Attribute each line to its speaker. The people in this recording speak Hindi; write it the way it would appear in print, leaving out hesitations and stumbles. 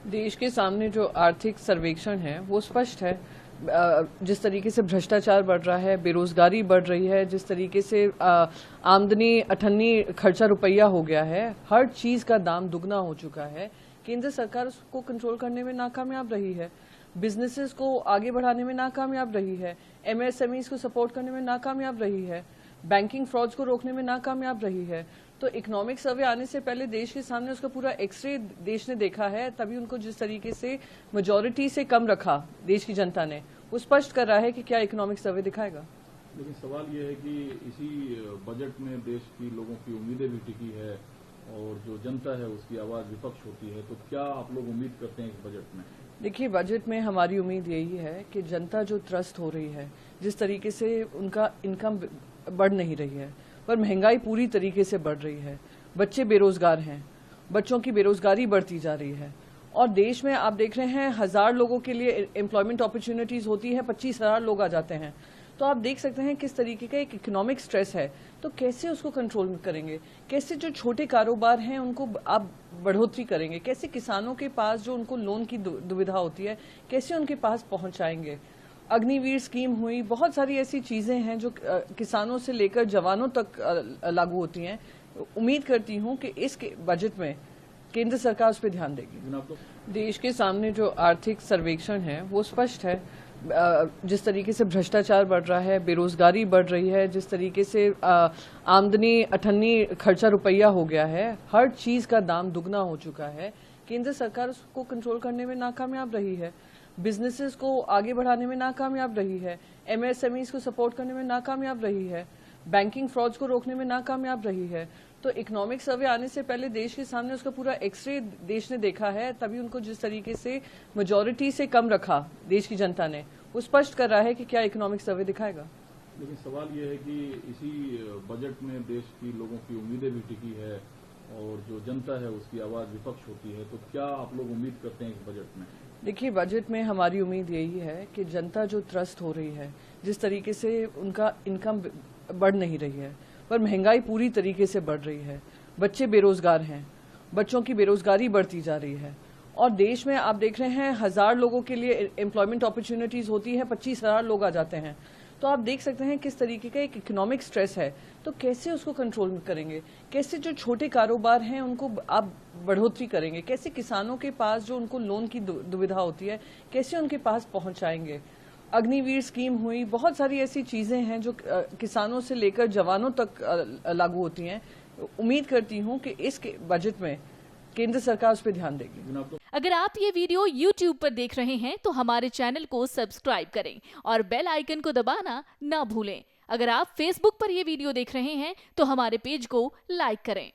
Speaker 1: देश के सामने जो आर्थिक सर्वेक्षण है वो स्पष्ट है। जिस तरीके से भ्रष्टाचार बढ़ रहा है, बेरोजगारी बढ़ रही है, जिस तरीके से आमदनी अठन्नी खर्चा रुपया हो गया है, हर चीज का दाम दुगना हो चुका है। केंद्र सरकार उसको कंट्रोल करने में नाकामयाब रही है, बिजनेसेस को आगे बढ़ाने में नाकामयाब रही है, एमएसएमईज को सपोर्ट करने में नाकामयाब रही है, बैंकिंग फ्रॉड्स को रोकने में नाकामयाब रही है। तो इकोनॉमिक सर्वे आने से पहले देश के सामने उसका पूरा एक्सरे देश ने देखा है, तभी उनको जिस तरीके से मेजॉरिटी से कम रखा देश की जनता ने, वो स्पष्ट कर रहा है कि क्या इकोनॉमिक सर्वे दिखाएगा।
Speaker 2: लेकिन सवाल ये है कि इसी बजट में देश की लोगों की उम्मीदें भी टिकी है और जो जनता है उसकी आवाज विपक्ष होती है, तो क्या आप लोग उम्मीद करते हैं इस बजट में?
Speaker 1: देखिए, बजट में हमारी उम्मीद यही है कि जनता जो त्रस्त हो रही है, जिस तरीके से उनका इनकम बढ़ नहीं रही है, पर महंगाई पूरी तरीके से बढ़ रही है, बच्चे बेरोजगार हैं, बच्चों की बेरोजगारी बढ़ती जा रही है, और देश में आप देख रहे हैं 1000 लोगों के लिए एम्प्लॉयमेंट अपॉर्चुनिटीज होती है, 25,000 लोग आ जाते हैं। तो आप देख सकते हैं किस तरीके का एक इकोनॉमिक स्ट्रेस है। तो कैसे उसको कंट्रोल करेंगे, कैसे जो छोटे कारोबार हैं उनको आप बढ़ोतरी करेंगे, कैसे किसानों के पास जो उनको लोन की दुविधा होती है कैसे उनके पास पहुंचाएंगे। अग्निवीर स्कीम हुई, बहुत सारी ऐसी चीजें हैं जो किसानों से लेकर जवानों तक लागू होती हैं। उम्मीद करती हूं कि इस बजट में केंद्र सरकार उस पर ध्यान देगी। देश के सामने जो आर्थिक सर्वेक्षण है वो स्पष्ट है। जिस तरीके से भ्रष्टाचार बढ़ रहा है, बेरोजगारी बढ़ रही है, जिस तरीके से आमदनी अठन्नी खर्चा रुपया हो गया है, हर चीज का दाम दुगना हो चुका है, केंद्र सरकार उसको कंट्रोल करने में नाकामयाब रही है, बिजनेसेस को आगे बढ़ाने में नाकामयाब रही है, एमएसएमईज को सपोर्ट करने में नाकामयाब रही है, बैंकिंग फ्रॉड्स को रोकने में नाकामयाब रही है। तो इकोनॉमिक सर्वे आने से पहले देश के सामने उसका पूरा एक्सरे देश ने देखा है, तभी उनको जिस तरीके से मेजॉरिटी से कम रखा देश की जनता ने, वो स्पष्ट कर रहा है कि क्या इकोनॉमिक सर्वे दिखाएगा।
Speaker 2: लेकिन सवाल ये है कि इसी बजट में देश की लोगों की उम्मीदें भी टिकी है और जो जनता है उसकी आवाज विपक्ष होती है, तो क्या आप लोग उम्मीद करते हैं इस बजट में?
Speaker 1: देखिए, बजट में हमारी उम्मीद यही है कि जनता जो त्रस्त हो रही है, जिस तरीके से उनका इनकम बढ़ नहीं रही है, पर महंगाई पूरी तरीके से बढ़ रही है, बच्चे बेरोजगार हैं, बच्चों की बेरोजगारी बढ़ती जा रही है, और देश में आप देख रहे हैं 1000 लोगों के लिए एम्प्लॉयमेंट अपॉर्चुनिटीज होती है, 25,000 लोग आ जाते हैं। तो आप देख सकते हैं किस तरीके का एक इकोनॉमिक स्ट्रेस है। तो कैसे उसको कंट्रोल करेंगे, कैसे जो छोटे कारोबार हैं उनको आप बढ़ोतरी करेंगे, कैसे किसानों के पास जो उनको लोन की दुविधा होती है कैसे उनके पास पहुंचाएंगे। अग्निवीर स्कीम हुई, बहुत सारी ऐसी चीजें हैं जो किसानों से लेकर जवानों तक लागू होती हैं। उम्मीद करती हूं कि इस बजट में केंद्र सरकार उस पर ध्यान देगी।
Speaker 3: अगर आप ये वीडियो YouTube पर देख रहे हैं तो हमारे चैनल को सब्सक्राइब करें और बेल आइकन को दबाना ना भूलें। अगर आप Facebook पर ये वीडियो देख रहे हैं तो हमारे पेज को लाइक करें।